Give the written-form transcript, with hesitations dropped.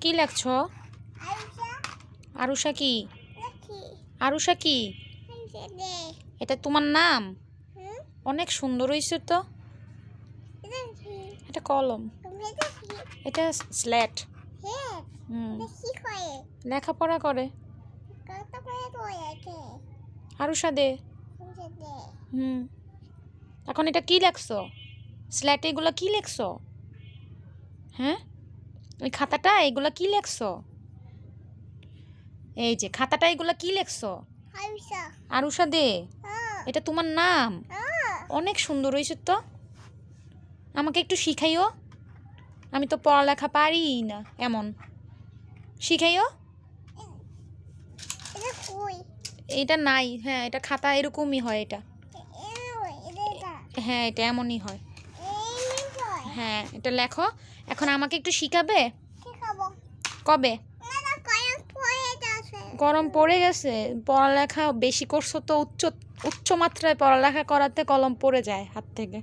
কি লেখছো? আরুষা কি? আরুষা কি? এটা তোমার নাম? অনেক সুন্দর হয়েছে তো। এটা কলম, এটা স্লেট। লেখাপড়া করে। আরুষা দে। এখন এটা কি লেখছো? স্লেটে এগুলো কি লেখছো? হ্যাঁ, ওই খাতাটা এগুলো কি লেখছো? এই যে খাতাটা এগুলো কি লেখছো? আরুষা দে। এটা তোমার নাম? অনেক সুন্দর হয়েছে তো। আমাকে একটু শিখাইও, আমি তো পড়ালেখা পারি না এমন। শিখাইও। এটা নাই। হ্যাঁ, এটা খাতা এরকমই হয়। এটা হ্যাঁ, এটা এমনই হয়। হ্যাঁ, এটা লেখো। এখন আমাকে একটু শিখাবে? কবে? গরম পড়ে গেছে। পড়ালেখা বেশি করছো তো, উচ্চ মাত্রায় পড়ালেখা করাতে কলম পড়ে যায় হাত থেকে।